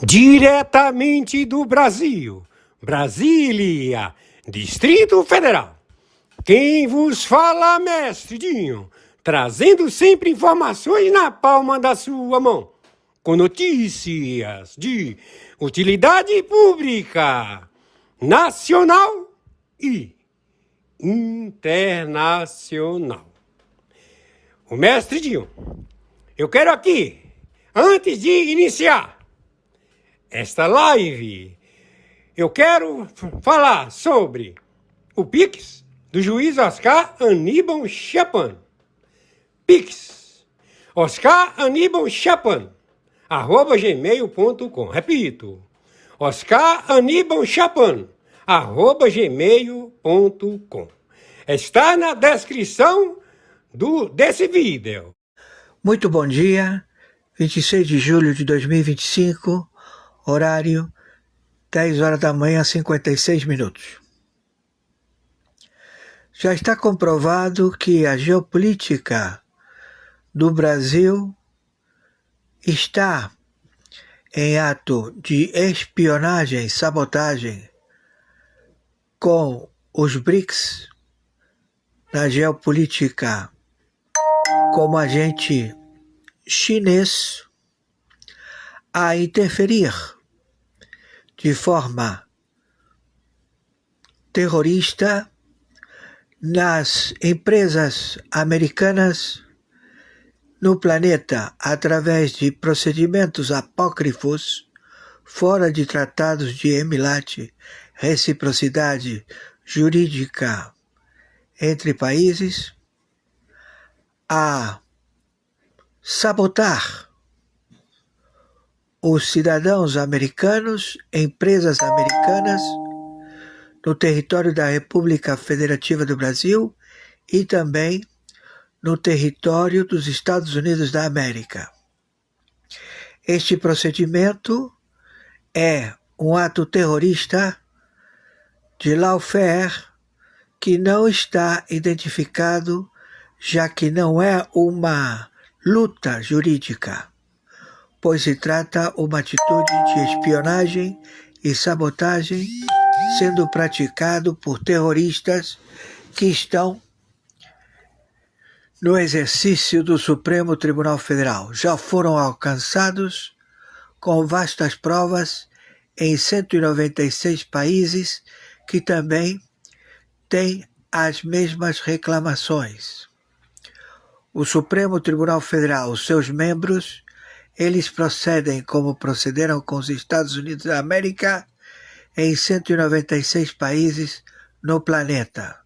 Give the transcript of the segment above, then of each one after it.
Diretamente do Brasil, Brasília, Distrito Federal. Quem vos fala, mestre Dinho, trazendo sempre informações na palma da sua mão, com notícias de utilidade pública, nacional e internacional. O mestre Dinho, eu quero aqui, antes de iniciar esta live, eu quero falar sobre o Pix do juiz Oscar Aníbal Chapan. Pix, Oscar Aníbal Chapan, @gmail.com. Repito, Oscar Aníbal Chapan, @gmail.com. Está na descrição desse vídeo. Muito bom dia, 26 de julho de 2025, horário 10 horas da manhã, 56 minutos. Já está comprovado que a geopolítica do Brasil está em ato de espionagem e sabotagem com os BRICS na geopolítica como agente chinês a interferir de forma terrorista nas empresas americanas no planeta através de procedimentos apócrifos fora de tratados de emilate, reciprocidade jurídica entre países, a sabotar os cidadãos americanos, empresas americanas, no território da República Federativa do Brasil e também no território dos Estados Unidos da América. Este procedimento é um ato terrorista de lawfare que não está identificado, já que não é uma luta jurídica, pois se trata uma atitude de espionagem e sabotagem sendo praticado por terroristas que estão no exercício do Supremo Tribunal Federal. Já foram alcançados com vastas provas em 196 países que também têm as mesmas reclamações. O Supremo Tribunal Federal, os seus membros, eles procedem como procederam com os Estados Unidos da América em 196 países no planeta.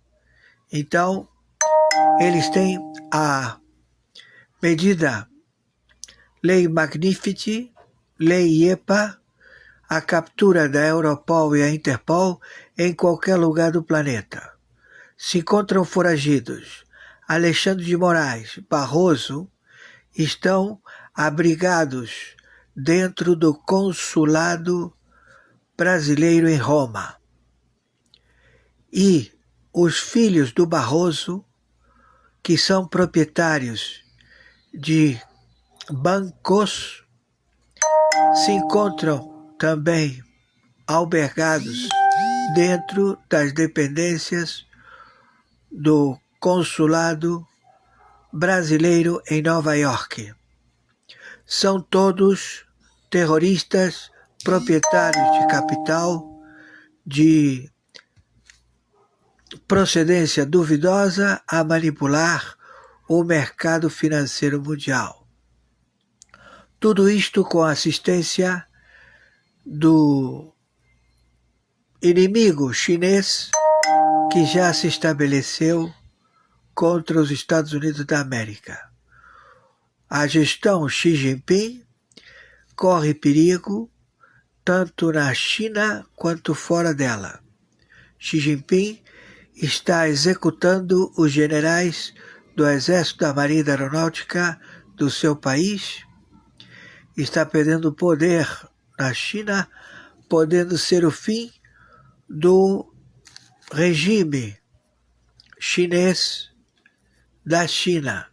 Então, eles têm a medida Lei Magnitsky, Lei IEPA, a captura da Europol e a Interpol em qualquer lugar do planeta. Se encontram foragidos. Alexandre de Moraes, Barroso, estão abrigados dentro do consulado brasileiro em Roma. E os filhos do Barroso, que são proprietários de bancos, se encontram também albergados dentro das dependências do consulado brasileiro em Nova York. São todos terroristas, proprietários de capital, de procedência duvidosa a manipular o mercado financeiro mundial. Tudo isto com a assistência do inimigo chinês que já se estabeleceu contra os Estados Unidos da América. A gestão Xi Jinping corre perigo tanto na China quanto fora dela. Xi Jinping está executando os generais do Exército, da Marinha e da Aeronáutica do seu país, está perdendo poder na China, podendo ser o fim do regime chinês da China.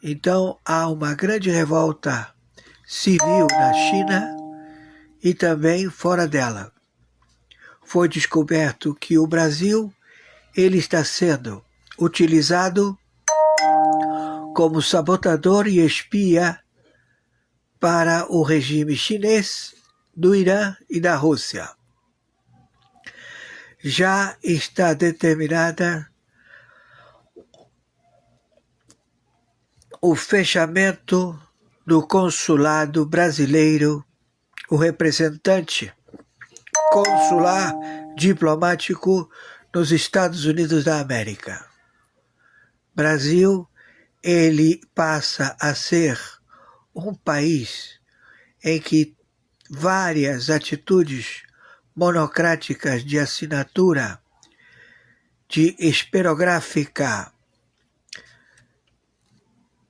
Então há uma grande revolta civil na China e também fora dela. Foi descoberto que o Brasil ele está sendo utilizado como sabotador e espia para o regime chinês, do Irã e da Rússia. Já está determinada o fechamento do consulado brasileiro, o representante consular diplomático nos Estados Unidos da América. Brasil, ele passa a ser um país em que várias atitudes monocráticas de assinatura, de esperográfica,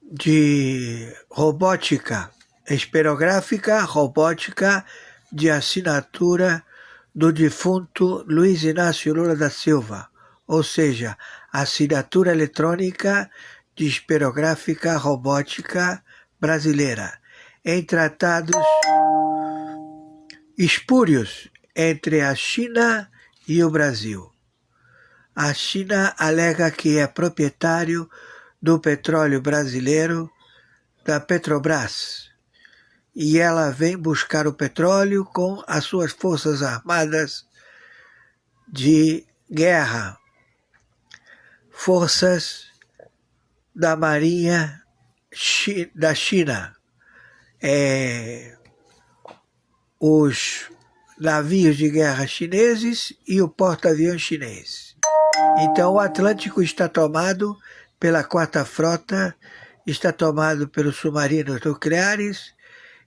de robótica, robótica de assinatura do defunto Luiz Inácio Lula da Silva, ou seja, assinatura eletrônica de esperográfica robótica brasileira, em tratados espúrios entre a China e o Brasil. A China alega que é proprietário do petróleo brasileiro da Petrobras e ela vem buscar o petróleo com as suas forças armadas de guerra, forças da Marinha da China, os navios de guerra chineses e o porta-aviões chinês. Então o Atlântico está tomado pela Quarta Frota, está tomado pelos submarinos nucleares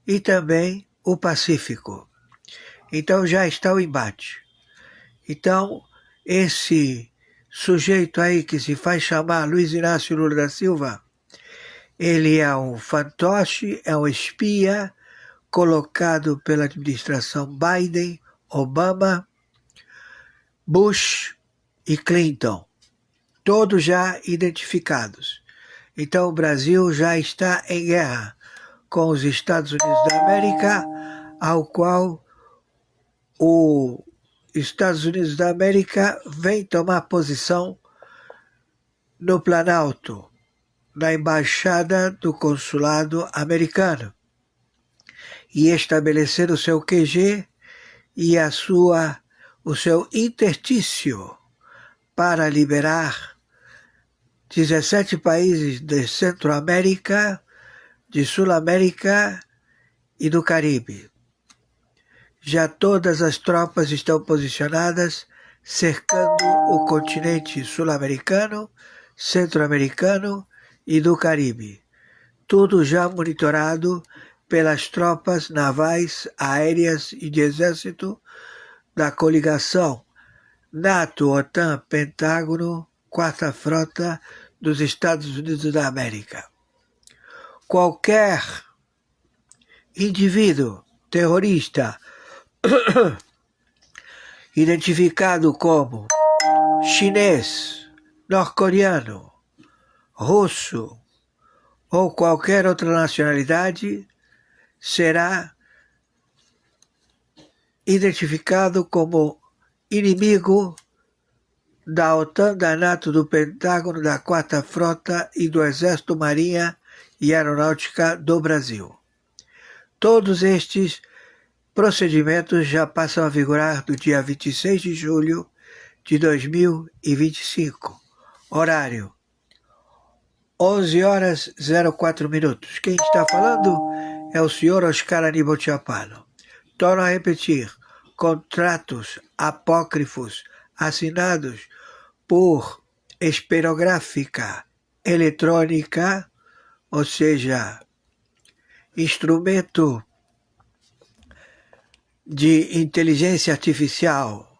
e também o Pacífico. Então já está o embate. Então esse sujeito aí que se faz chamar Luiz Inácio Lula da Silva, ele é um fantoche, é um espia colocado pela administração Biden, Obama, Bush e Clinton, todos já identificados. Então o Brasil já está em guerra com os Estados Unidos da América, ao qual os Estados Unidos da América vem tomar posição no Planalto, na embaixada do consulado americano, e estabelecer o seu QG e o seu interstício para liberar 17 países de Centro-América, de Sul-América e do Caribe. Já todas as tropas estão posicionadas cercando o continente sul-americano, centro-americano e do Caribe. Tudo já monitorado pelas tropas navais, aéreas e de exército da coligação NATO, OTAN, Pentágono, Quarta Frota dos Estados Unidos da América. Qualquer indivíduo terrorista identificado como chinês, norte-coreano, russo ou qualquer outra nacionalidade será identificado como inimigo da OTAN, da NATO, do Pentágono, da Quarta Frota e do Exército, Marinha e Aeronáutica do Brasil. Todos estes procedimentos já passam a vigorar do dia 26 de julho de 2025. Horário 11h04. Quem está falando é o senhor Oscar Aníbal Chapano. Torno a repetir, contratos apócrifos assinados por esperográfica eletrônica, ou seja, instrumento de inteligência artificial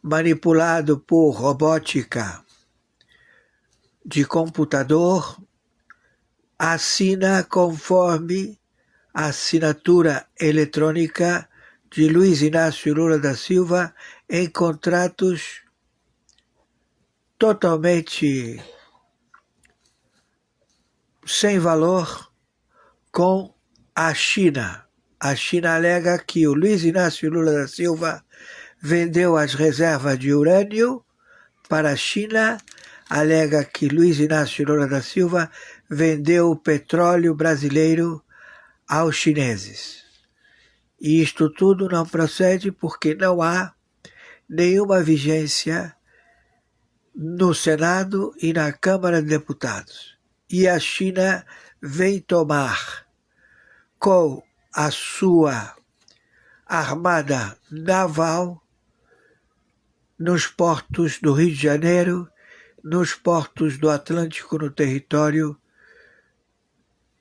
manipulado por robótica de computador, assina conforme a assinatura eletrônica de Luiz Inácio Lula da Silva em contratos totalmente sem valor com a China. A China alega que o Luiz Inácio Lula da Silva vendeu as reservas de urânio para a China, alega que Luiz Inácio Lula da Silva vendeu o petróleo brasileiro aos chineses. E isto tudo não procede porque não há nenhuma vigência no Senado e na Câmara de Deputados. E a China vem tomar com a sua armada naval nos portos do Rio de Janeiro, nos portos do Atlântico, no território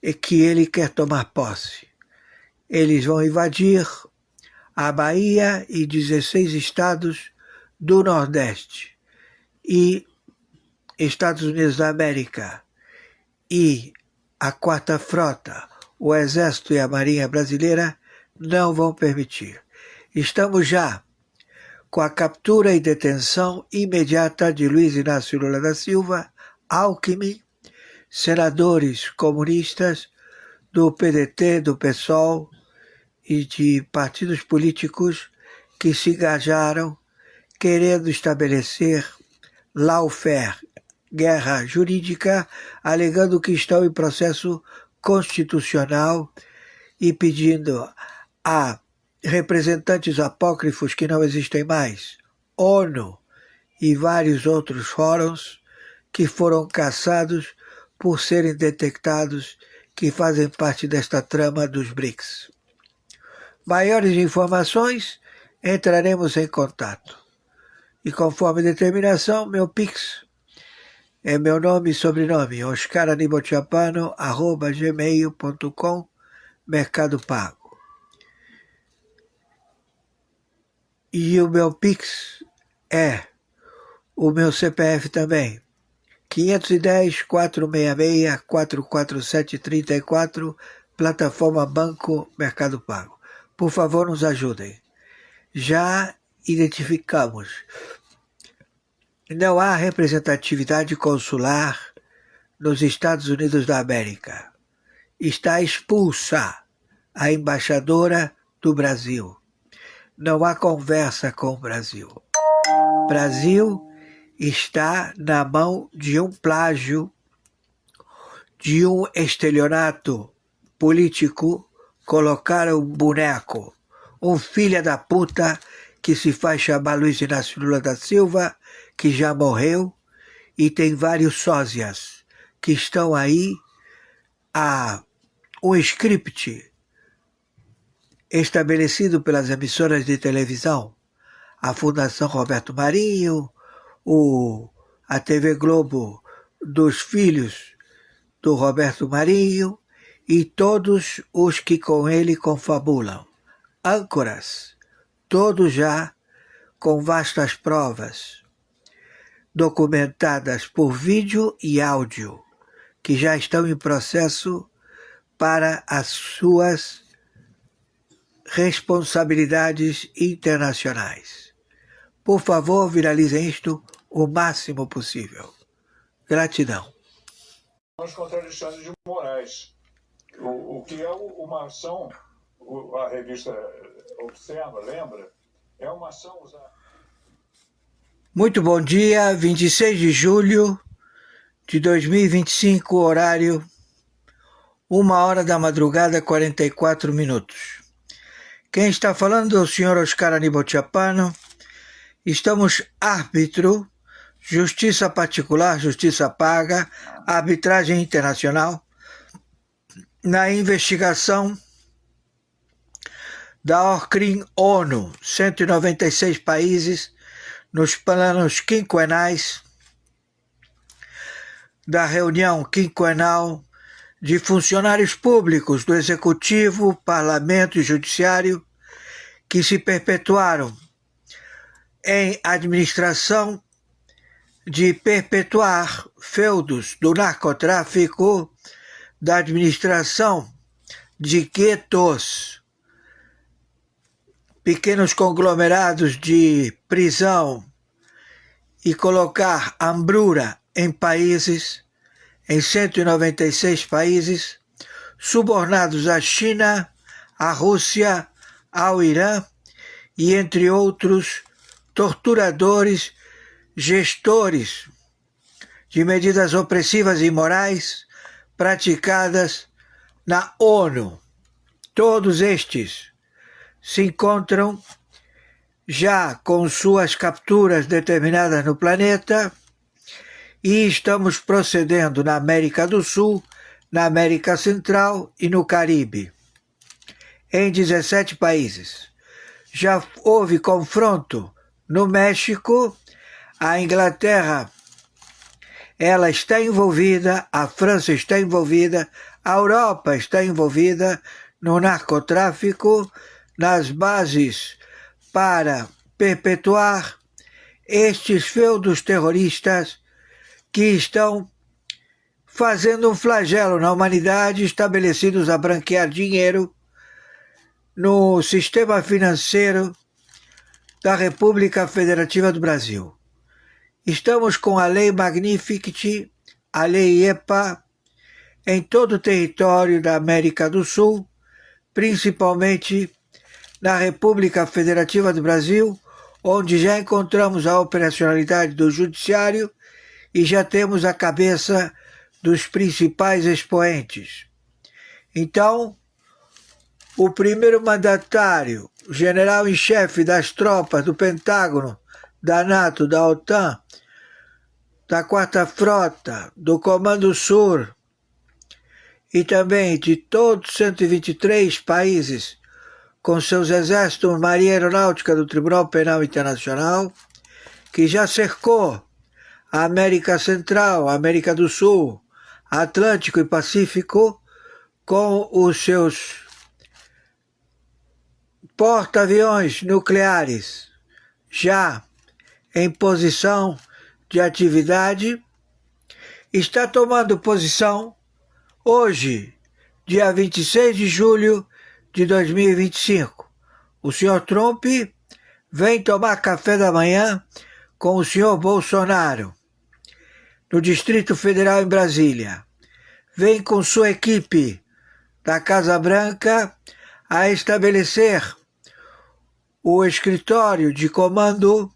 e que ele quer tomar posse. Eles vão invadir a Bahia e 16 estados do Nordeste. E Estados Unidos da América e a Quarta Frota, o Exército e a Marinha Brasileira não vão permitir. Estamos já com a captura e detenção imediata de Luiz Inácio Lula da Silva, Alckmin, senadores comunistas do PDT, do PSOL e de partidos políticos que se engajaram querendo estabelecer lawfare, guerra jurídica, alegando que estão em processo constitucional e pedindo a representantes apócrifos que não existem mais, ONU e vários outros fóruns que foram caçados por serem detectados que fazem parte desta trama dos BRICS. Maiores informações, entraremos em contato. E conforme determinação, meu Pix é meu nome e sobrenome, oscaranibotiapano@gmail.com, Mercado Pago. E o meu Pix é o meu CPF também, 510-466-44734, plataforma Banco Mercado Pago. Por favor, nos ajudem. Já identificamos. Não há representatividade consular nos Estados Unidos da América. Está expulsa a embaixadora do Brasil. Não há conversa com o Brasil. Brasil está na mão de um plágio, de um estelionato político, colocar um boneco, um filho da puta que se faz chamar Luiz Inácio Lula da Silva, que já morreu, e tem vários sósias que estão aí a um script estabelecido pelas emissoras de televisão, a Fundação Roberto Marinho, a TV Globo dos filhos do Roberto Marinho e todos os que com ele confabulam. Âncoras, todos já com vastas provas, documentadas por vídeo e áudio, que já estão em processo para as suas responsabilidades internacionais. Por favor, viralizem isto o máximo possível. Gratidão. Contra Alexandre de Moraes. O que é uma ação, a revista observa, lembra? É uma ação usada. Muito bom dia, 26 de julho de 2025, horário 1h da madrugada, 44 minutos. Quem está falando é o senhor Oscar Anibotiapano. Estamos árbitro, justiça particular, justiça paga, arbitragem internacional, na investigação da ORCRIM ONU, 196 países, nos planos quinquenais da reunião quinquenal de funcionários públicos do Executivo, Parlamento e Judiciário que se perpetuaram em administração de perpetuar feudos do narcotráfico, da administração de guetos, pequenos conglomerados de prisão e colocar hambrura em países, em 196 países, subornados à China, à Rússia, ao Irã e, entre outros, torturadores, gestores de medidas opressivas e imorais praticadas na ONU. Todos estes se encontram já com suas capturas determinadas no planeta e estamos procedendo na América do Sul, na América Central e no Caribe, em 17 países. Já houve confronto no México, a Inglaterra ela está envolvida, a França está envolvida, a Europa está envolvida no narcotráfico, nas bases para perpetuar estes feudos terroristas que estão fazendo um flagelo na humanidade, estabelecidos a branquear dinheiro no sistema financeiro da República Federativa do Brasil. Estamos com a Lei Magnificat, a Lei EPA, em todo o território da América do Sul, principalmente na República Federativa do Brasil, onde já encontramos a operacionalidade do Judiciário e já temos a cabeça dos principais expoentes. Então, o primeiro mandatário, o general em chefe das tropas do Pentágono, da NATO, da OTAN, da Quarta Frota, do Comando Sur e também de todos os 123 países com seus exércitos, marinha aeronáutica do Tribunal Penal Internacional, que já cercou a América Central, a América do Sul, Atlântico e Pacífico com os seus porta-aviões nucleares já em posição de atividade, está tomando posição hoje, dia 26 de julho de 2025. O senhor Trump vem tomar café da manhã com o senhor Bolsonaro, no Distrito Federal em Brasília. Vem com sua equipe da Casa Branca a estabelecer o escritório de comando,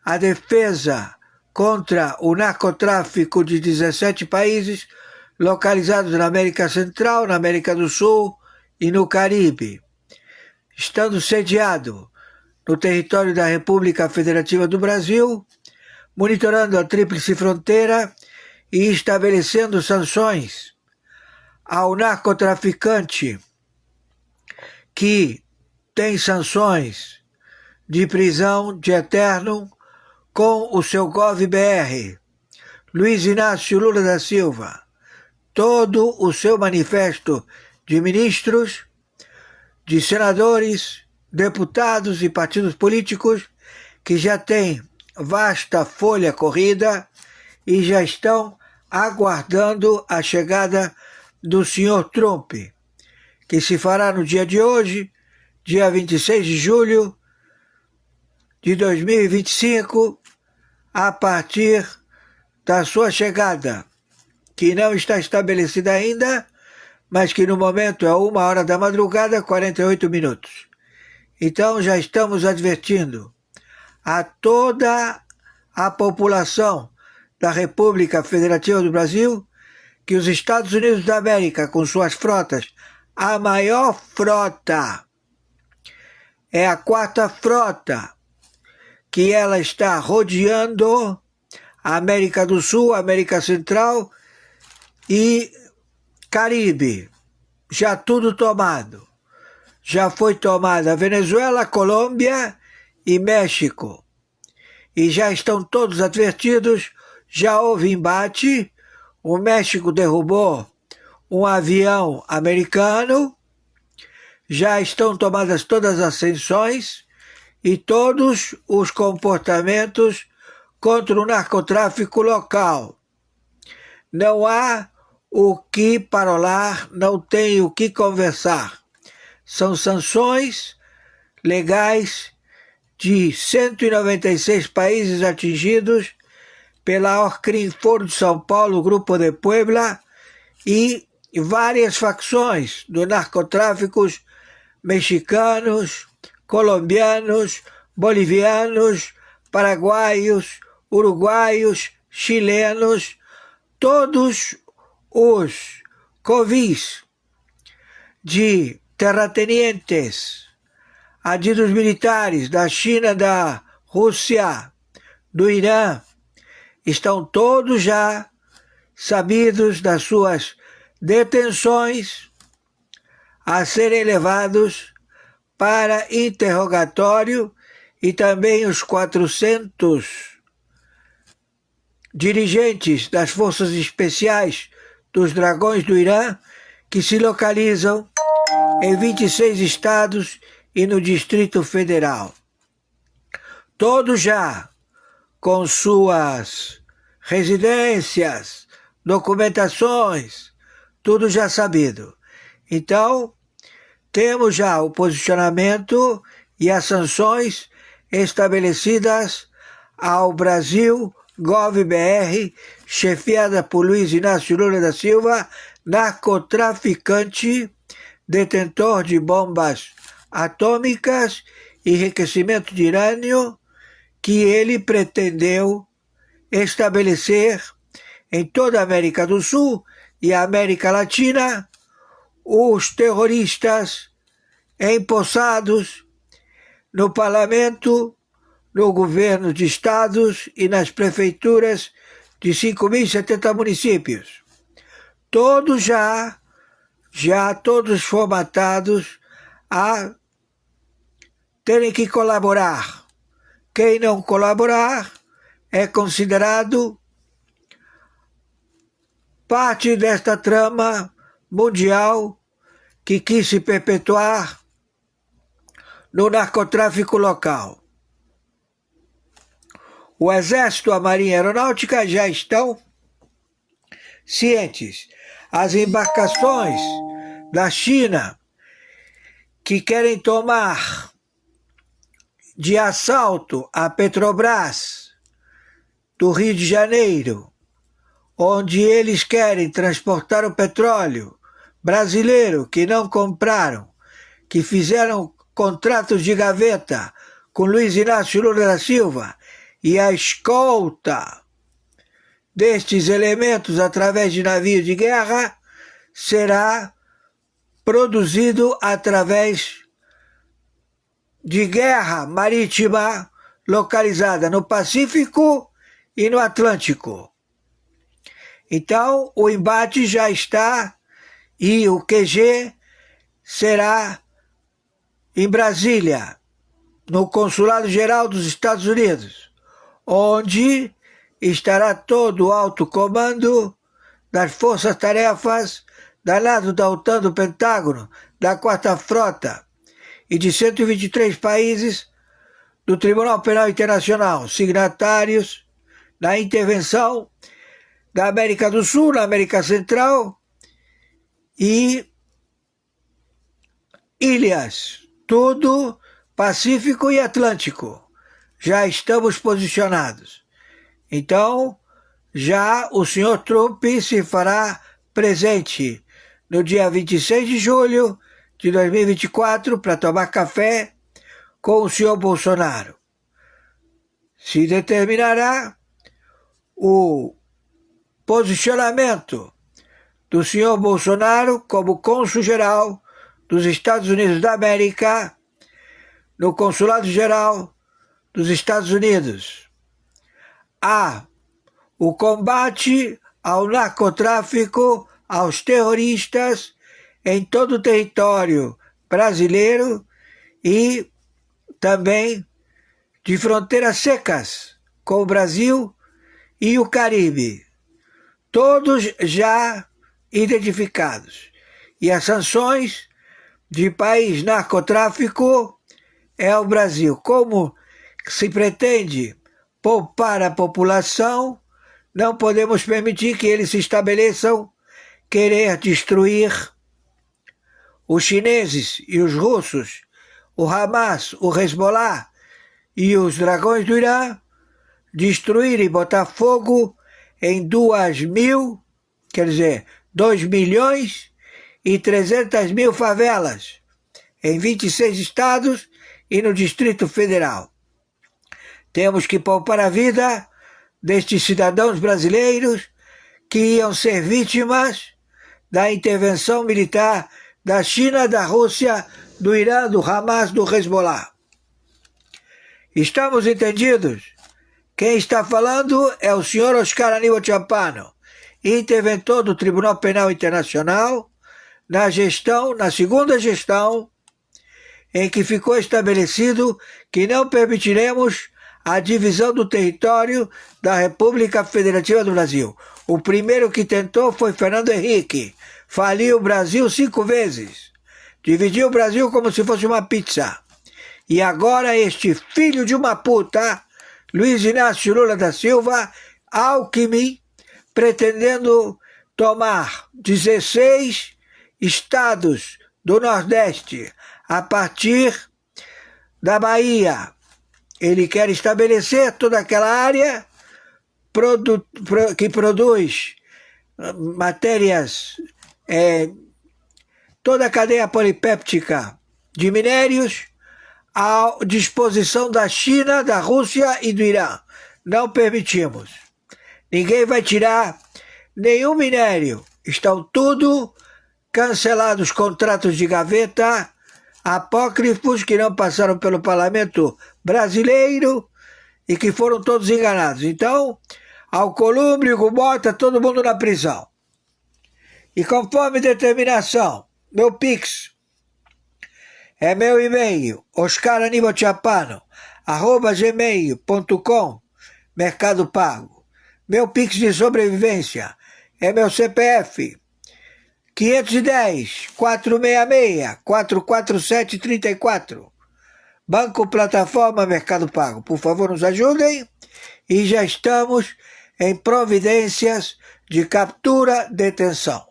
a defesa contra o narcotráfico de 17 países localizados na América Central, na América do Sul e no Caribe, estando sediado no território da República Federativa do Brasil, monitorando a Tríplice Fronteira e estabelecendo sanções ao narcotraficante que tem sanções de prisão de eterno com o seu GovBR, Luiz Inácio Lula da Silva, todo o seu manifesto de ministros, de senadores, deputados e partidos políticos que já têm vasta folha corrida e já estão aguardando a chegada do senhor Trump, que se fará no dia de hoje, dia 26 de julho de 2025, a partir da sua chegada, que não está estabelecida ainda, mas que no momento é 1h da madrugada, 48 minutos. Então já estamos advertindo a toda a população da República Federativa do Brasil que os Estados Unidos da América, com suas frotas, a maior frota é a Quarta Frota, que ela está rodeando a América do Sul, América Central e Caribe. Já tudo tomado. Já foi tomada Venezuela, Colômbia e México. E já estão todos advertidos, já houve embate, o México derrubou um avião americano, já estão tomadas todas as sanções e todos os comportamentos contra o narcotráfico local. Não há o que parolar, não tem o que conversar. São sanções legais de 196 países atingidos pela Orcrim Foro de São Paulo, Grupo de Puebla e várias facções do narcotráfico mexicanos, colombianos, bolivianos, paraguaios, uruguaios, chilenos, todos os covis de terratenientes, adidos militares da China, da Rússia, do Irã, estão todos já sabidos das suas detenções a serem levados para interrogatório, e também os 400 dirigentes das forças especiais dos Dragões do Irã, que se localizam em 26 estados e no Distrito Federal. Todos já com suas residências, documentações, tudo já sabido. Então, temos já o posicionamento e as sanções estabelecidas ao Brasil Gov.br, chefiada por Luiz Inácio Lula da Silva, narcotraficante, detentor de bombas atômicas e enriquecimento de urânio, que ele pretendeu estabelecer em toda a América do Sul e a América Latina os terroristas empossados no parlamento, no governo de estados e nas prefeituras de 5.070 municípios. Todos já todos formatados a terem que colaborar. Quem não colaborar é considerado parte desta trama mundial que quis se perpetuar no narcotráfico local. O Exército, a Marinha e a Aeronáutica já estão cientes. As embarcações da China que querem tomar de assalto a Petrobras do Rio de Janeiro, onde eles querem transportar o petróleo brasileiro que não compraram, que fizeram contratos de gaveta com Luiz Inácio Lula da Silva, e a escolta destes elementos através de navios de guerra será produzido através de guerra marítima localizada no Pacífico e no Atlântico. Então, o embate já está e o QG será em Brasília, no Consulado-Geral dos Estados Unidos, onde estará todo o alto comando das forças-tarefas da NATO, da OTAN, do Pentágono, da Quarta Frota e de 123 países do Tribunal Penal Internacional, signatários na intervenção da América do Sul, na América Central e ilhas, tudo Pacífico e Atlântico. Já estamos posicionados. Então, já o senhor Trump se fará presente no dia 26 de julho de 2024 para tomar café com o senhor Bolsonaro. Se determinará o posicionamento do senhor Bolsonaro como cônsul-geral dos Estados Unidos da América no Consulado-Geral dos Estados Unidos. Há o combate ao narcotráfico, aos terroristas em todo o território brasileiro e também de fronteiras secas com o Brasil e o Caribe. Todos já identificados. E as sanções de país narcotráfico é o Brasil. Como se pretende poupar a população, não podemos permitir que eles se estabeleçam querer destruir os chineses e os russos, o Hamas, o Hezbollah e os Dragões do Irã, destruir e botar fogo em 2 milhões e 300 mil favelas em 26 estados e no Distrito Federal. Temos que poupar a vida destes cidadãos brasileiros que iam ser vítimas da intervenção militar da China, da Rússia, do Irã, do Hamas, do Hezbollah. Estamos entendidos? Quem está falando é o senhor Oscar Aníbal Champano, interventor do Tribunal Penal Internacional, na segunda gestão, em que ficou estabelecido que não permitiremos a divisão do território da República Federativa do Brasil. O primeiro que tentou foi Fernando Henrique. Faliu o Brasil 5 vezes. Dividiu o Brasil como se fosse uma pizza. E agora este filho de uma puta, Luiz Inácio Lula da Silva, Alckmin, pretendendo tomar 16 estados do Nordeste a partir da Bahia. Ele quer estabelecer toda aquela área que produz matérias, toda a cadeia polipéptica de minérios à disposição da China, da Rússia e do Irã. Não permitimos. Ninguém vai tirar nenhum minério. Estão tudo cancelados, contratos de gaveta, apócrifos que não passaram pelo parlamento brasileiro e que foram todos enganados. Então, Alcolumbre, Gubota, todo mundo na prisão. E conforme determinação, meu Pix é meu e-mail, oscaranibalchapano@gmail.com, Mercado Pago. Meu Pix de sobrevivência é meu CPF, 510-466-447-34. Banco Plataforma Mercado Pago. Por favor, nos ajudem. E já estamos em providências de captura, detenção.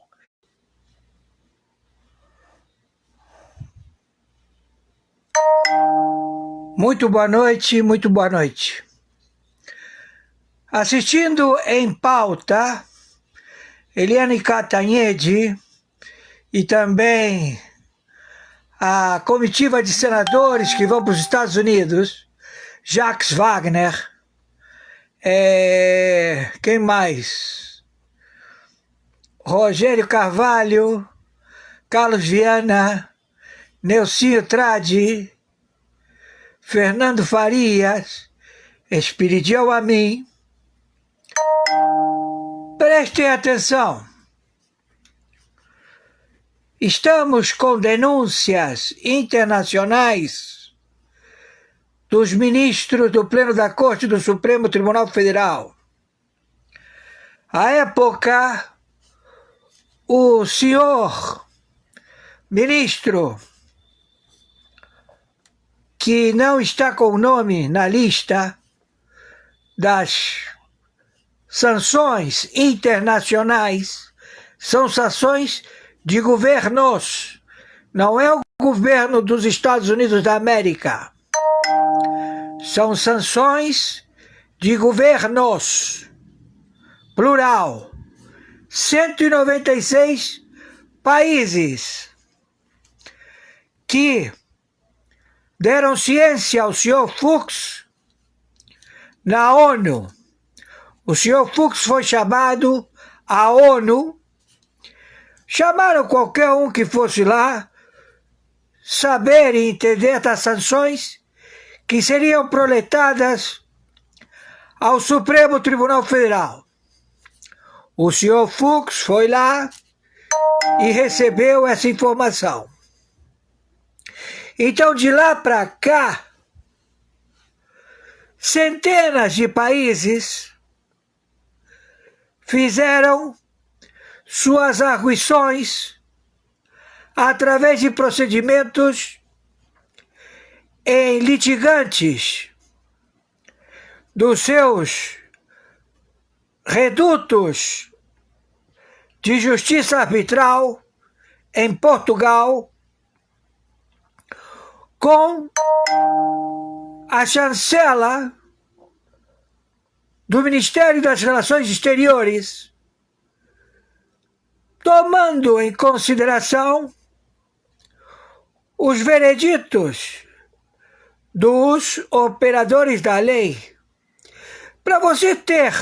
Muito boa noite, muito boa noite. Assistindo em pauta, Eliane Cantanhede e também a comitiva de senadores que vão para os Estados Unidos, Jacques Wagner, quem mais? Rogério Carvalho, Carlos Viana, Nelsinho Tradi, Fernando Farias, Espiridião Amin. Prestem atenção. Estamos com denúncias internacionais dos ministros do Pleno da Corte do Supremo Tribunal Federal. À época, o senhor ministro, que não está com o nome na lista das sanções internacionais, são sanções de governos, não é o governo dos Estados Unidos da América. São sanções de governos, plural, 196 países que deram ciência ao senhor Fuchs na ONU. O senhor Fuchs foi chamado à ONU, chamaram qualquer um que fosse lá, saber e entender das sanções que seriam proletadas ao Supremo Tribunal Federal. O senhor Fuchs foi lá e recebeu essa informação. Então, de lá para cá, centenas de países fizeram suas arguições através de procedimentos em litigantes dos seus redutos de justiça arbitral em Portugal, com a chancela do Ministério das Relações Exteriores, tomando em consideração os vereditos dos operadores da lei. Para você ter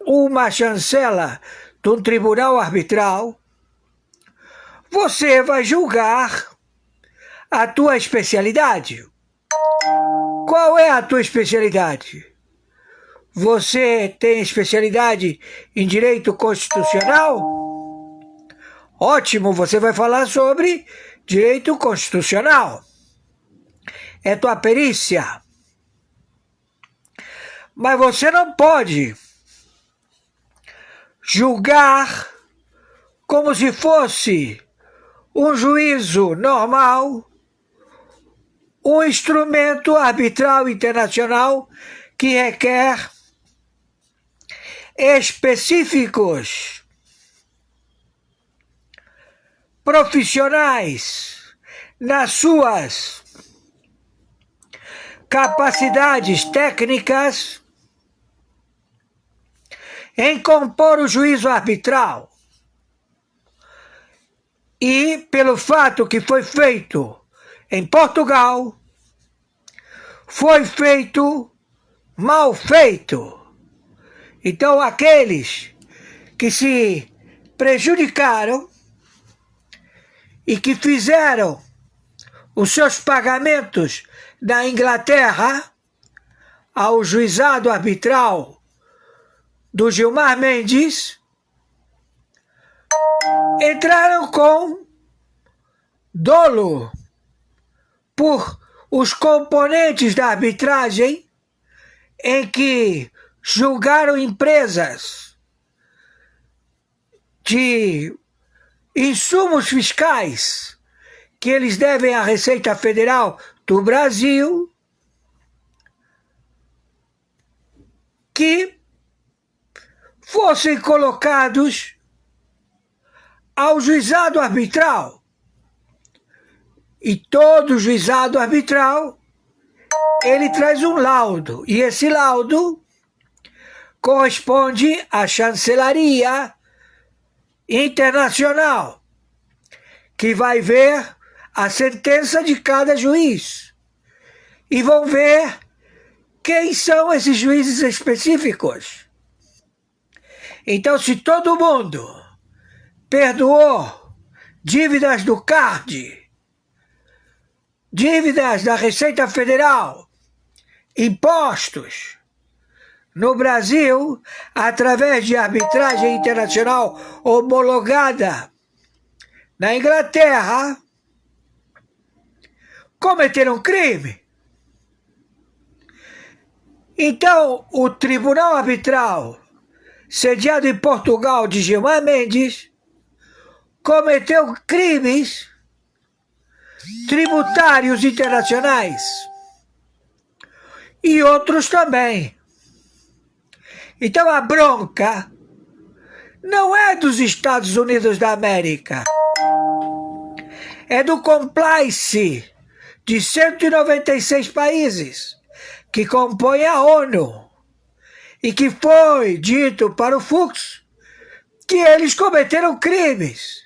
uma chancela de um tribunal arbitral, você vai julgar a tua especialidade. Qual é a tua especialidade? Você tem especialidade em direito constitucional? Ótimo, você vai falar sobre direito constitucional. É tua perícia. Mas você não pode julgar como se fosse um juízo normal, um instrumento arbitral internacional que requer específicos profissionais nas suas capacidades técnicas em compor o juízo arbitral. E pelo fato que foi feito em Portugal, foi feito mal feito. Então aqueles que se prejudicaram e que fizeram os seus pagamentos na Inglaterra ao juizado arbitral do Gilmar Mendes, entraram com dolo por os componentes da arbitragem em que julgaram empresas de insumos fiscais que eles devem à Receita Federal do Brasil, que fossem colocados ao juizado arbitral. E todo juizado arbitral, ele traz um laudo, e esse laudo corresponde à chancelaria internacional, que vai ver a sentença de cada juiz e vão ver quem são esses juízes específicos. Então, se todo mundo perdoou dívidas do CARD, dívidas da Receita Federal, impostos, no Brasil, através de arbitragem internacional homologada na Inglaterra, cometeram crime. Então, o Tribunal Arbitral, sediado em Portugal de Gilmar Mendes, cometeu crimes tributários internacionais e outros também. Então a bronca não é dos Estados Unidos da América, é do compliance de 196 países que compõem a ONU e que foi dito para o Fux que eles cometeram crimes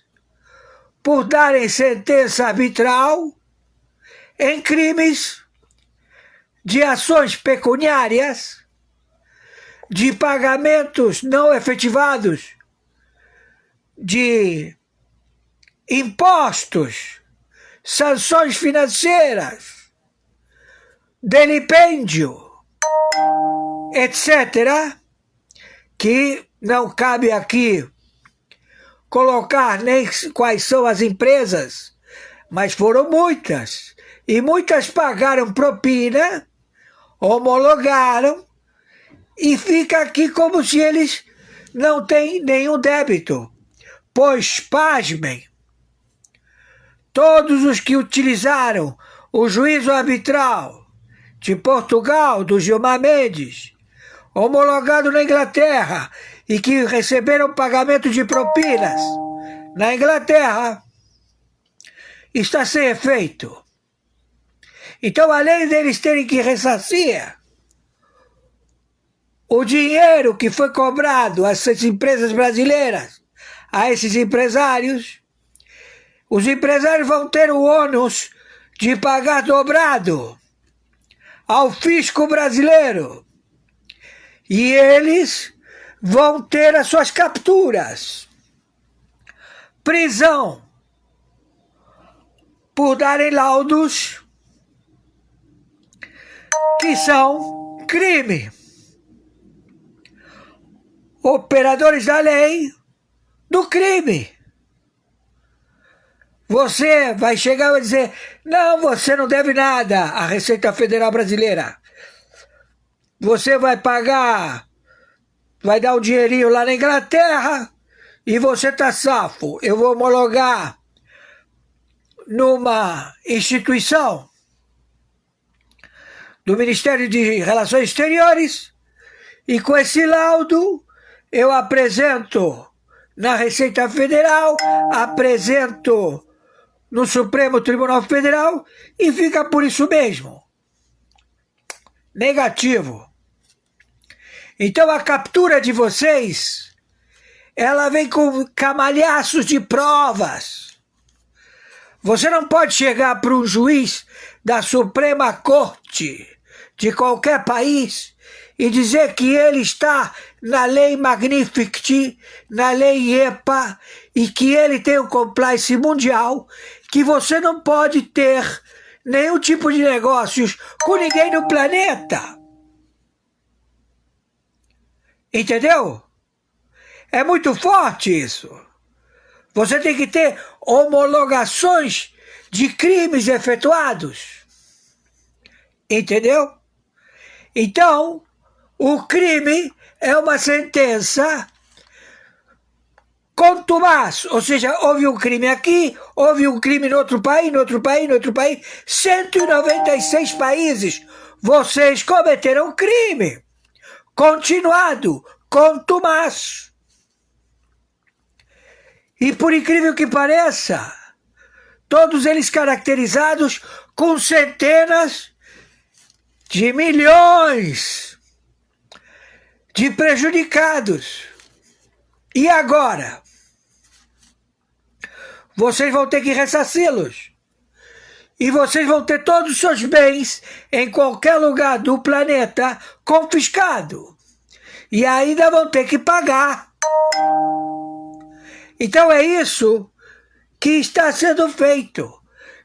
por darem sentença arbitral em crimes de ações pecuniárias, de pagamentos não efetivados, de impostos, sanções financeiras, delipêndio, etc., que não cabe aqui colocar nem quais são as empresas, mas foram muitas. E muitas pagaram propina, homologaram, e fica aqui como se eles não têm nenhum débito. Pois, pasmem, todos os que utilizaram o juízo arbitral de Portugal, do Gilmar Mendes, homologado na Inglaterra, e que receberam pagamento de propinas na Inglaterra, está sem efeito. Então, além deles terem que ressarcir o dinheiro que foi cobrado a essas empresas brasileiras, a esses empresários, os empresários vão ter o ônus de pagar dobrado ao fisco brasileiro. E eles vão ter as suas capturas, prisão, por darem laudos que são crime. Operadores da lei do crime. Você vai chegar e vai dizer, não, você não deve nada à Receita Federal Brasileira. Você vai pagar, vai dar um dinheirinho lá na Inglaterra e você tá safo. Eu vou homologar numa instituição do Ministério de Relações Exteriores e com esse laudo eu apresento na Receita Federal, apresento no Supremo Tribunal Federal e fica por isso mesmo. Negativo. Então a captura de vocês, ela vem com camalhaços de provas. Você não pode chegar para um juiz da Suprema Corte de qualquer país e dizer que ele está na lei Magnificat, na lei EPA, e que ele tem um compliance mundial, que você não pode ter nenhum tipo de negócios com ninguém no planeta. Entendeu? É muito forte isso. Você tem que ter homologações de crimes efetuados. Entendeu? Então, o crime é uma sentença contumaz, ou seja, houve um crime aqui, houve um crime no outro país, no outro país, no outro país, 196 países, vocês cometeram crime, continuado, contumaz. E por incrível que pareça, todos eles caracterizados com centenas de milhões de prejudicados. E agora? Vocês vão ter que ressarci-los. E vocês vão ter todos os seus bens em qualquer lugar do planeta confiscado. E ainda vão ter que pagar. Então é isso que está sendo feito.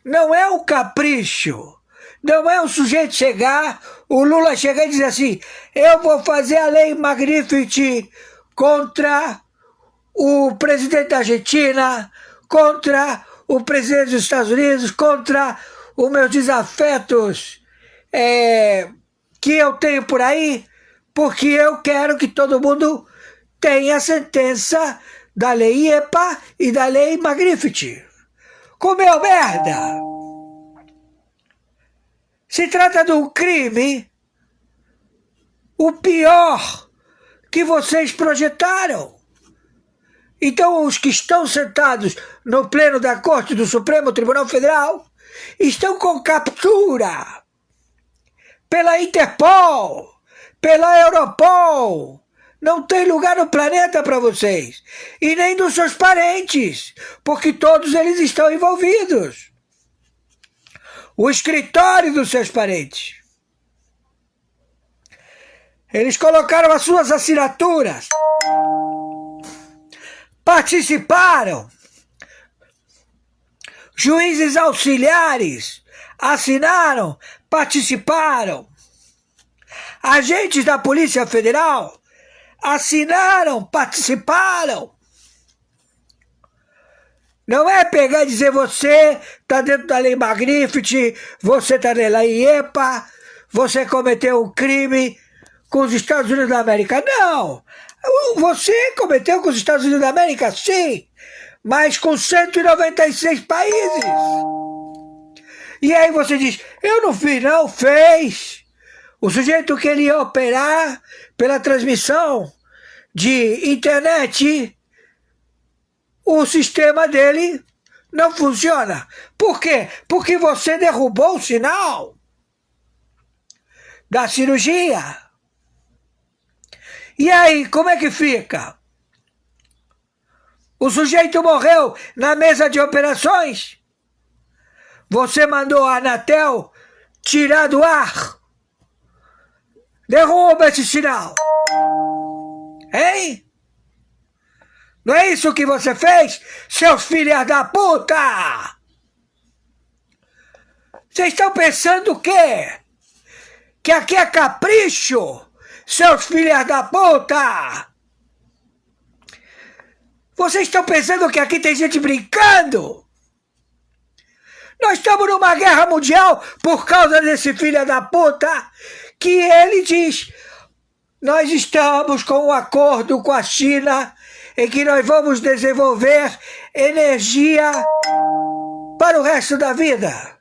Não é um capricho. Não é um sujeito chegar, o Lula chegar e dizer assim, eu vou fazer a lei Magnificat contra o presidente da Argentina, contra o presidente dos Estados Unidos, contra os meus desafetos que eu tenho por aí, porque eu quero que todo mundo tenha a sentença da lei EPA e da lei Magnificat. Comeu merda! Se trata de um crime, o pior que vocês projetaram. Então os que estão sentados no pleno da Corte do Supremo Tribunal Federal estão com captura pela Interpol, pela Europol. Não tem lugar no planeta para vocês. E nem dos seus parentes, porque todos eles estão envolvidos. O escritório dos seus parentes. Eles colocaram as suas assinaturas. Participaram. Juízes auxiliares assinaram, participaram. Agentes da Polícia Federal assinaram, participaram. Não é pegar e dizer você está dentro da lei Magnificat, você está na lei EPA, você cometeu um crime com os Estados Unidos da América. Não! Você cometeu com os Estados Unidos da América, sim, mas com 196 países. E aí você diz, eu não fiz, não, fez. O sujeito que ele ia operar pela transmissão de internet, o sistema dele não funciona. Por quê? Porque você derrubou o sinal da cirurgia. E aí, como é que fica? O sujeito morreu na mesa de operações? Você mandou a Anatel tirar do ar. Derruba esse sinal. Hein? Não é isso que você fez, seus filhos da puta? Vocês estão pensando o quê? Que aqui é capricho, seus filhos da puta? Vocês estão pensando que aqui tem gente brincando? Nós estamos numa guerra mundial por causa desse filho da puta que ele diz: nós estamos com um acordo com a China em que nós vamos desenvolver energia para o resto da vida.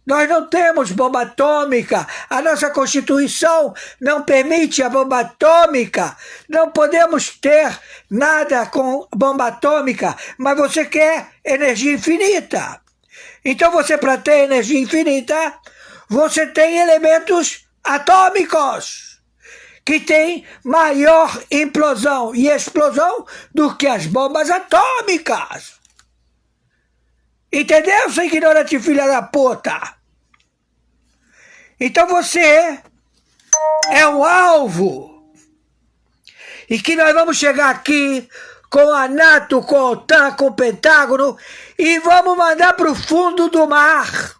Nós não temos bomba atômica, a nossa Constituição não permite a bomba atômica, não podemos ter nada com bomba atômica, mas você quer energia infinita. Então você, para ter energia infinita, você tem elementos atômicos, que têm maior implosão e explosão do que as bombas atômicas. Entendeu, seu ignorante filha da puta? Então você é um alvo. E que nós vamos chegar aqui com a NATO, com a OTAN, com o Pentágono e vamos mandar para o fundo do mar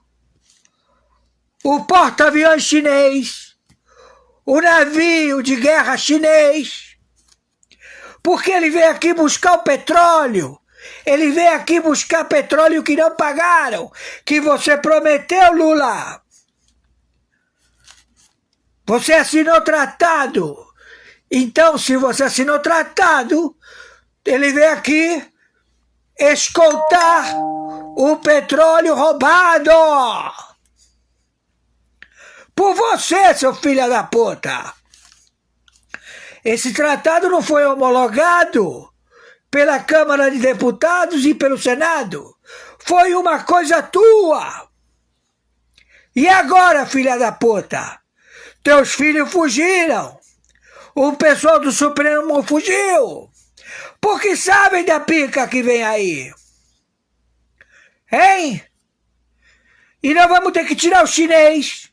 o porta-aviões chinês, o navio de guerra chinês, porque ele veio aqui buscar o petróleo. Ele veio aqui buscar petróleo que não pagaram, que você prometeu, Lula. Você assinou tratado. Então, se você assinou tratado, ele veio aqui escoltar o petróleo roubado. Por você, seu filho da puta. Esse tratado não foi homologado pela Câmara de Deputados e pelo Senado. Foi uma coisa tua. E agora, filha da puta? Teus filhos fugiram. O pessoal do Supremo fugiu. Porque sabem da pica que vem aí. Hein? E nós vamos ter que tirar o chinês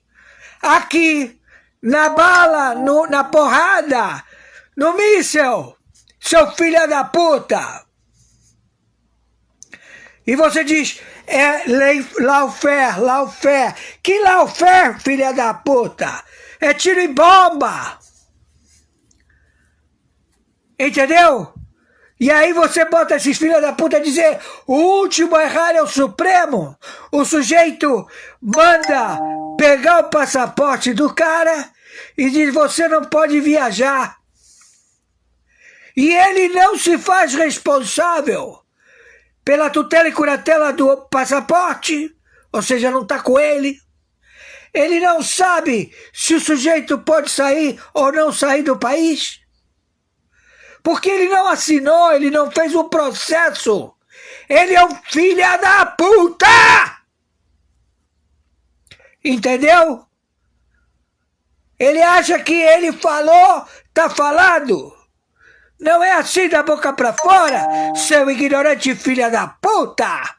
aqui, na bala, na porrada, no míssel, seu filho da puta. E você diz, lawfare. Que lawfare, filha da puta? É tiro e bomba. Entendeu? E aí você bota esses filhos da puta a dizer, o último a errar é o Supremo. O sujeito manda pegar o passaporte do cara e diz, você não pode viajar. E ele não se faz responsável pela tutela e curatela do passaporte, ou seja, não está com ele. Ele não sabe se o sujeito pode sair ou não sair do país. Porque ele não assinou, ele não fez o processo. Ele é um filho da puta! Entendeu? Ele acha que ele falou, tá falado. Não é assim da boca pra fora, seu ignorante filho da puta!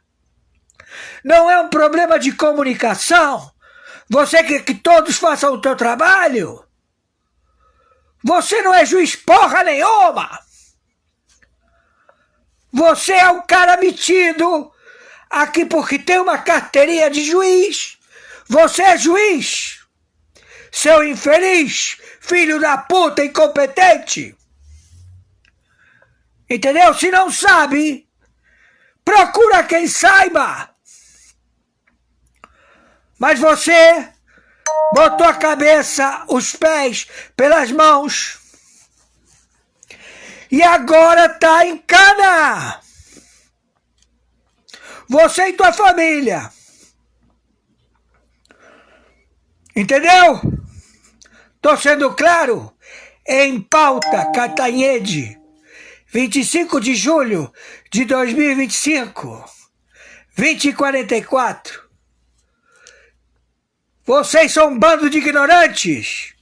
Não é um problema de comunicação. Você quer que todos façam o teu trabalho? Você não é juiz porra nenhuma! Você é um cara metido aqui porque tem uma carteirinha de juiz. Você é juiz, seu infeliz, filho da puta incompetente. Entendeu? Se não sabe, procura quem saiba. Mas você botou a cabeça, os pés pelas mãos e agora tá em cana. Você e tua família. Entendeu? Tô sendo claro? Em pauta, Catanhede, 25 de julho de 2025, 20h44. Vocês são um bando de ignorantes,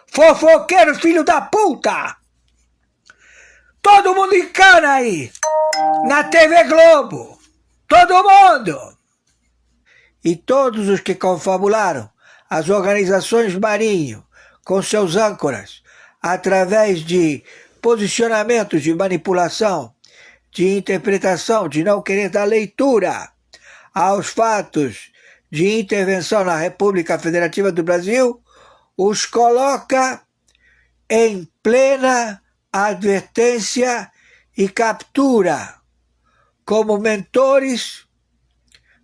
fofoqueiro filho da puta. Todo mundo encana aí, na TV Globo, todo mundo. e todos os que confabularam, as organizações Marinho, com seus âncoras, através de posicionamentos de manipulação, de interpretação, de não querer dar leitura aos fatos de intervenção na República Federativa do Brasil, os coloca em plena advertência e captura como mentores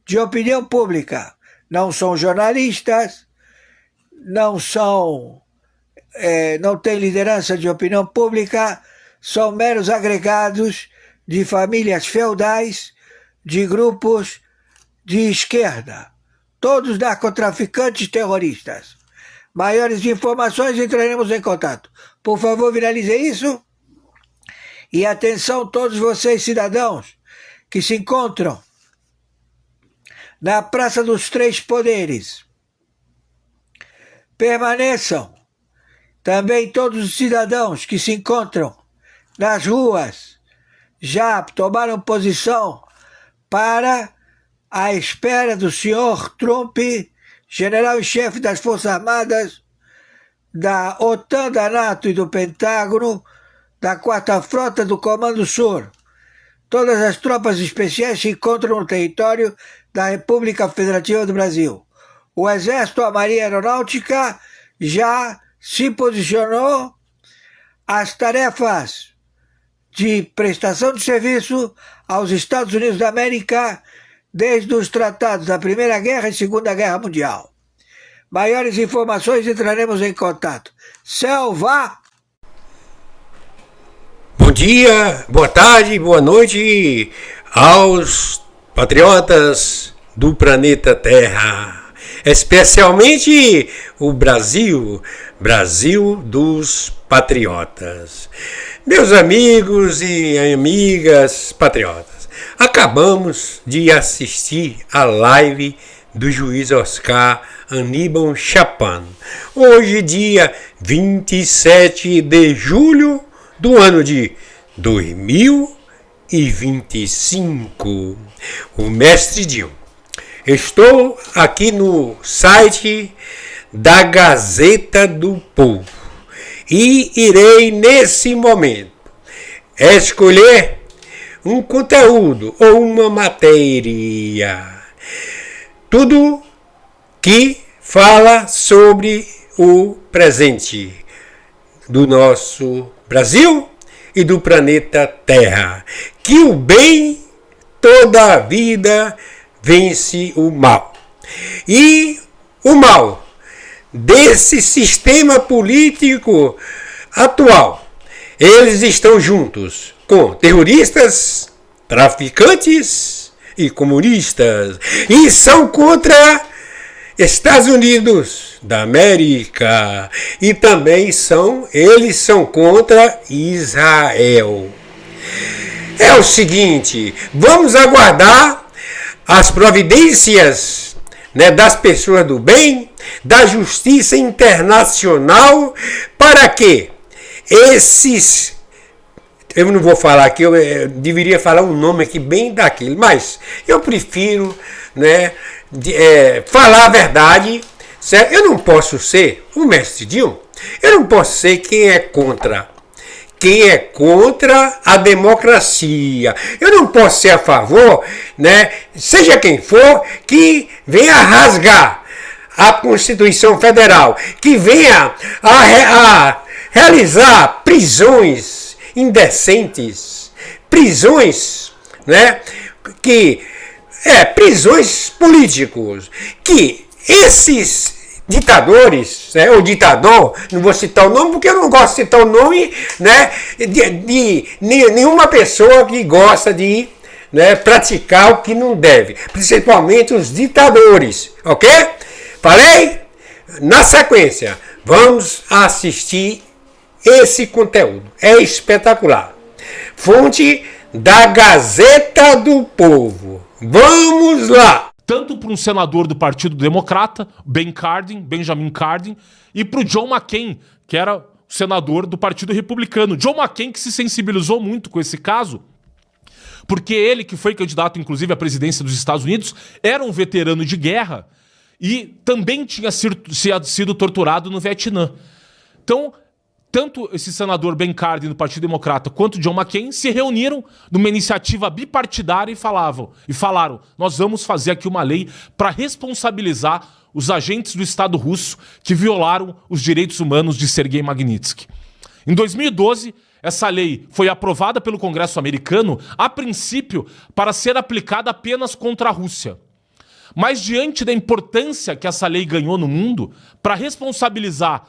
de opinião pública. Não são jornalistas, não têm liderança de opinião pública, são meros agregados de famílias feudais, de grupos de esquerda, todos narcotraficantes terroristas. Maiores informações, entraremos em contato. Por favor, viralize isso. E atenção todos vocês, cidadãos, que se encontram na Praça dos Três Poderes. Permaneçam. Também todos os cidadãos que se encontram nas ruas já tomaram posição para a espera do senhor Trump, general em chefe das Forças Armadas, da OTAN, da NATO e do Pentágono, da 4ª Frota do Comando Sul. Todas as tropas especiais se encontram no território da República Federativa do Brasil. O Exército, a Marinha Aeronáutica já se posicionou. As tarefas de prestação de serviço aos Estados Unidos da América desde os tratados da Primeira Guerra e Segunda Guerra Mundial. Maiores informações, entraremos em contato. Selva! Bom dia, boa tarde, boa noite aos patriotas do planeta Terra. Especialmente o Brasil dos patriotas. Meus amigos e amigas patriotas, acabamos de assistir a live do juiz Oscar Aníbal Chapman. Hoje, dia 27 de julho do ano de 2025. O mestre Dinho. Estou aqui no site da Gazeta do Povo e irei, nesse momento, escolher um conteúdo ou uma matéria. Tudo que fala sobre o presente do nosso Brasil e do planeta Terra. Que o bem toda a vida vence o mal. E o mal desse sistema político atual, eles estão juntos com terroristas, traficantes e comunistas, e são contra Estados Unidos da América, e também eles são contra Israel. É o seguinte, vamos aguardar as providências, das pessoas do bem, da justiça internacional, para que esses... Eu não vou falar aqui, eu deveria falar um nome aqui bem daquele, mas eu prefiro falar a verdade, certo? Eu não posso ser o mestre Dinho, eu não posso ser quem é contra a democracia. Eu não posso ser a favor, seja quem for, que venha rasgar a Constituição Federal, que venha a realizar prisões indecentes, prisões, prisões políticos, que esses ditadores, ou ditador, não vou citar o nome porque eu não gosto de citar o nome, de nenhuma pessoa que gosta de praticar o que não deve, principalmente os ditadores, ok? Falei? Na sequência, vamos assistir esse conteúdo, é espetacular. Fonte da Gazeta do Povo. Vamos lá! Tanto para um senador do Partido Democrata, Benjamin Cardin, e para o John McCain, que era o senador do Partido Republicano. John McCain que se sensibilizou muito com esse caso, porque ele, que foi candidato inclusive à presidência dos Estados Unidos, era um veterano de guerra e também tinha sido torturado no Vietnã. Então, tanto esse senador Ben Cardin do Partido Democrata quanto John McCain se reuniram numa iniciativa bipartidária e falaram: nós vamos fazer aqui uma lei para responsabilizar os agentes do Estado russo que violaram os direitos humanos de Sergei Magnitsky. Em 2012, essa lei foi aprovada pelo Congresso americano, a princípio, para ser aplicada apenas contra a Rússia. Mas diante da importância que essa lei ganhou no mundo, para responsabilizar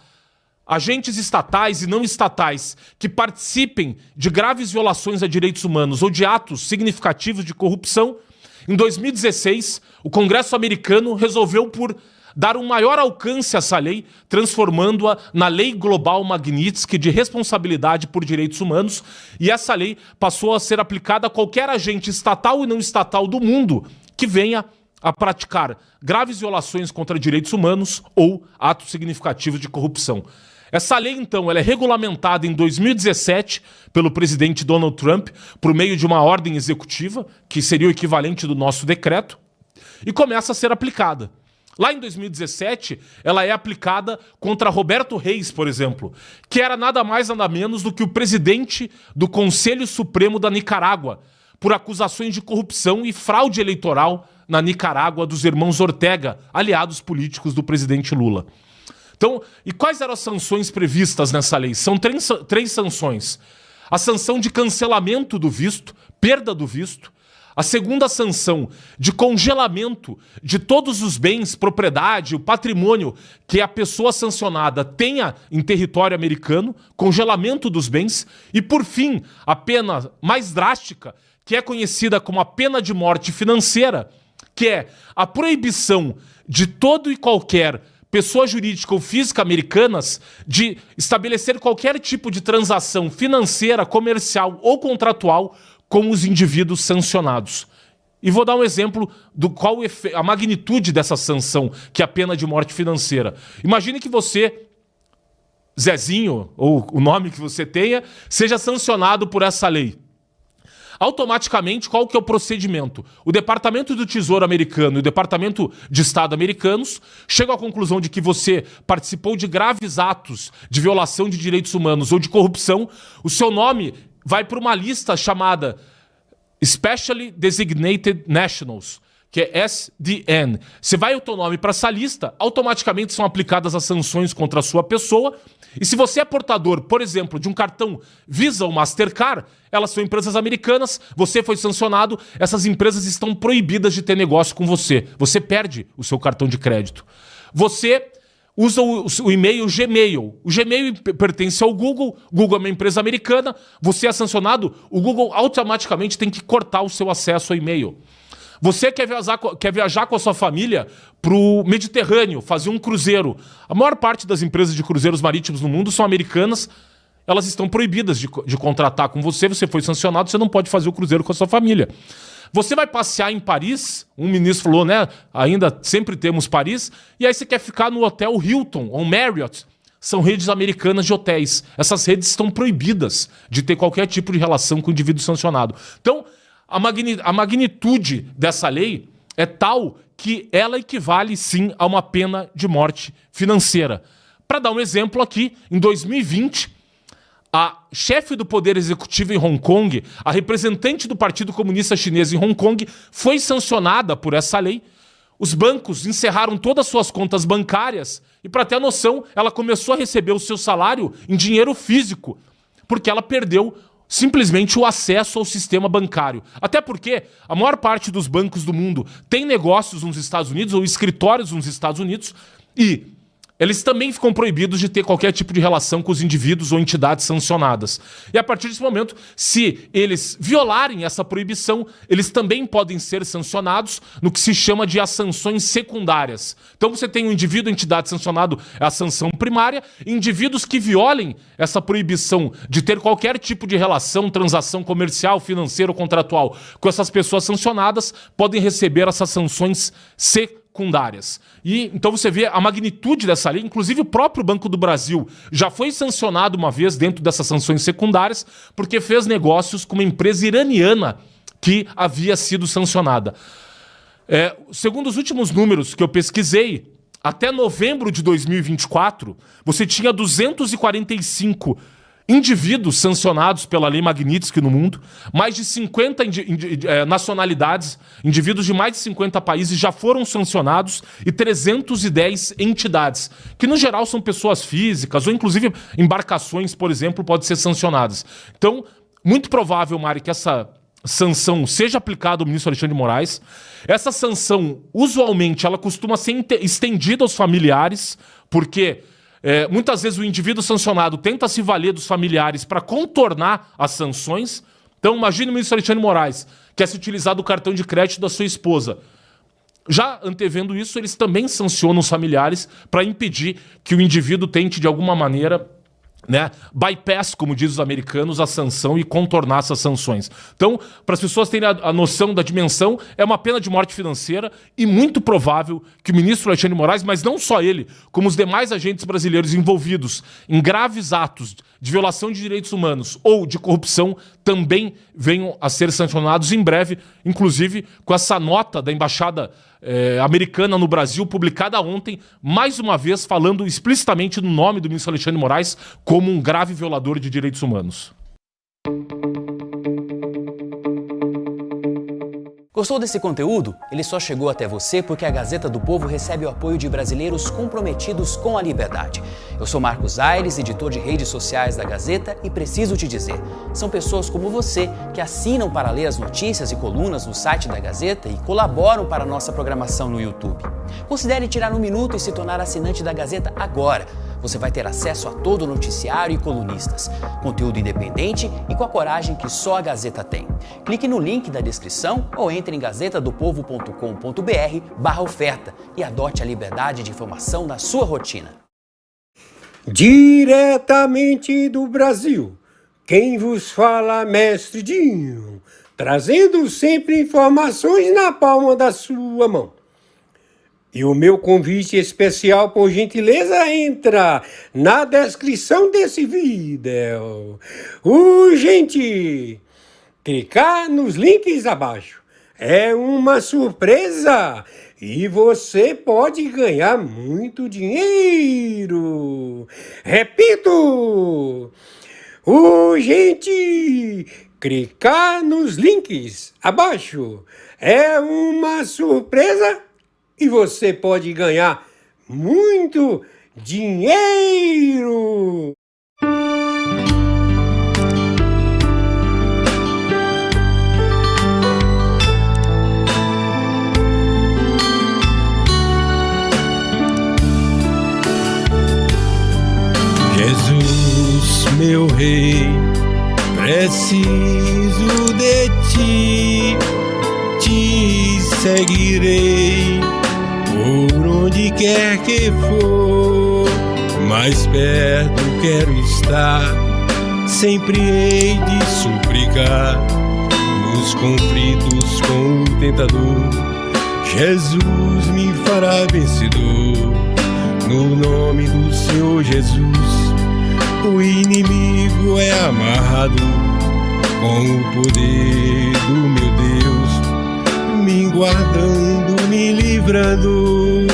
agentes estatais e não estatais que participem de graves violações a direitos humanos ou de atos significativos de corrupção, em 2016, o Congresso americano resolveu por dar um maior alcance a essa lei, transformando-a na Lei Global Magnitsky de Responsabilidade por Direitos Humanos, e essa lei passou a ser aplicada a qualquer agente estatal e não estatal do mundo que venha a praticar graves violações contra direitos humanos ou atos significativos de corrupção. Essa lei, então, ela é regulamentada em 2017 pelo presidente Donald Trump por meio de uma ordem executiva, que seria o equivalente do nosso decreto, e começa a ser aplicada. Lá em 2017, ela é aplicada contra Roberto Reis, por exemplo, que era nada mais nada menos do que o presidente do Conselho Supremo da Nicarágua, por acusações de corrupção e fraude eleitoral na Nicarágua dos irmãos Ortega, aliados políticos do presidente Lula. Então, e quais eram as sanções previstas nessa lei? São três sanções. A sanção de cancelamento do visto, perda do visto. A segunda sanção de congelamento de todos os bens, propriedade, o patrimônio que a pessoa sancionada tenha em território americano, congelamento dos bens. E, por fim, a pena mais drástica, que é conhecida como a pena de morte financeira, que é a proibição de todo e qualquer pessoa jurídica ou física americanas de estabelecer qualquer tipo de transação financeira, comercial ou contratual com os indivíduos sancionados. E vou dar um exemplo do qual a magnitude dessa sanção, que é a pena de morte financeira. Imagine que você, Zezinho, ou o nome que você tenha, seja sancionado por essa lei. Automaticamente, qual que é o procedimento? O Departamento do Tesouro americano e o Departamento de Estado americanos chegam à conclusão de que você participou de graves atos de violação de direitos humanos ou de corrupção. O seu nome vai para uma lista chamada Specially Designated Nationals, que é SDN. Se vai o teu nome para essa lista, automaticamente são aplicadas as sanções contra a sua pessoa. E se você é portador, por exemplo, de um cartão Visa ou Mastercard, elas são empresas americanas, você foi sancionado, essas empresas estão proibidas de ter negócio com você. Você perde o seu cartão de crédito. Você usa o e-mail Gmail. O Gmail pertence ao Google, Google é uma empresa americana, você é sancionado, o Google automaticamente tem que cortar o seu acesso ao e-mail. Você quer viajar com a sua família para o Mediterrâneo, fazer um cruzeiro. A maior parte das empresas de cruzeiros marítimos no mundo são americanas. Elas estão proibidas de contratar com você. Você foi sancionado, você não pode fazer o cruzeiro com a sua família. Você vai passear em Paris, um ministro falou, né? Ainda sempre temos Paris. E aí você quer ficar no hotel Hilton ou Marriott. São redes americanas de hotéis. Essas redes estão proibidas de ter qualquer tipo de relação com o indivíduo sancionado. Então, a magnitude dessa lei é tal que ela equivale, sim, a uma pena de morte financeira. Para dar um exemplo aqui, em 2020, a chefe do Poder Executivo em Hong Kong, a representante do Partido Comunista Chinês em Hong Kong, foi sancionada por essa lei. Os bancos encerraram todas as suas contas bancárias e, para ter noção, ela começou a receber o seu salário em dinheiro físico, porque ela perdeu simplesmente o acesso ao sistema bancário. Até porque a maior parte dos bancos do mundo tem negócios nos Estados Unidos ou escritórios nos Estados Unidos e eles também ficam proibidos de ter qualquer tipo de relação com os indivíduos ou entidades sancionadas. E a partir desse momento, se eles violarem essa proibição, eles também podem ser sancionados no que se chama de as sanções secundárias. Então você tem um indivíduo ou entidade sancionado, é a sanção primária, e indivíduos que violem essa proibição de ter qualquer tipo de relação, transação comercial, financeira ou contratual com essas pessoas sancionadas, podem receber essas sanções secundárias. E então você vê a magnitude dessa lei. Inclusive o próprio Banco do Brasil já foi sancionado uma vez dentro dessas sanções secundárias porque fez negócios com uma empresa iraniana que havia sido sancionada. Segundo os últimos números que eu pesquisei, até novembro de 2024, você tinha 245 indivíduos sancionados pela Lei Magnitsky no mundo, mais de 50 nacionalidades, indivíduos de mais de 50 países já foram sancionados e 310 entidades, que no geral são pessoas físicas ou inclusive embarcações, por exemplo, podem ser sancionadas. Então, muito provável, Mari, que essa sanção seja aplicada ao ministro Alexandre de Moraes. Essa sanção, usualmente, ela costuma ser estendida aos familiares, porque muitas vezes o indivíduo sancionado tenta se valer dos familiares para contornar as sanções. Então, imagine o ministro Alexandre de Moraes quer se utilizar do cartão de crédito da sua esposa. Já antevendo isso, eles também sancionam os familiares para impedir que o indivíduo tente, de alguma maneira, bypass, como dizem os americanos, a sanção e contornar essas sanções. Então, para as pessoas terem a noção da dimensão, é uma pena de morte financeira e muito provável que o ministro Alexandre de Moraes, mas não só ele, como os demais agentes brasileiros envolvidos em graves atos de violação de direitos humanos ou de corrupção, também venham a ser sancionados em breve, inclusive com essa nota da Embaixada americana no Brasil, publicada ontem, mais uma vez falando explicitamente no nome do ministro Alexandre de Moraes como um grave violador de direitos humanos. Gostou desse conteúdo? Ele só chegou até você porque a Gazeta do Povo recebe o apoio de brasileiros comprometidos com a liberdade. Eu sou Marcos Aires, editor de redes sociais da Gazeta, e preciso te dizer, são pessoas como você que assinam para ler as notícias e colunas no site da Gazeta e colaboram para a nossa programação no YouTube. Considere tirar um minuto e se tornar assinante da Gazeta agora. Você vai ter acesso a todo o noticiário e colunistas, conteúdo independente e com a coragem que só a Gazeta tem. Clique no link da descrição ou entre em gazetadopovo.com.br/oferta e adote a liberdade de informação na sua rotina. Diretamente do Brasil, quem vos fala, Mestre Dinho, trazendo sempre informações na palma da sua mão. E o meu convite especial, por gentileza, entra na descrição desse vídeo. Urgente! Clicar nos links abaixo. É uma surpresa e você pode ganhar muito dinheiro. Repito! Urgente! Clicar nos links abaixo. É uma surpresa e você pode ganhar muito dinheiro! Jesus, meu rei, preciso de ti, te seguirei por onde quer que for, mais perto quero estar, sempre hei de suplicar, nos conflitos com o tentador, Jesus me fará vencedor, no nome do Senhor Jesus, o inimigo é amarrado, com o poder do meu Deus, me guardando, me livrando.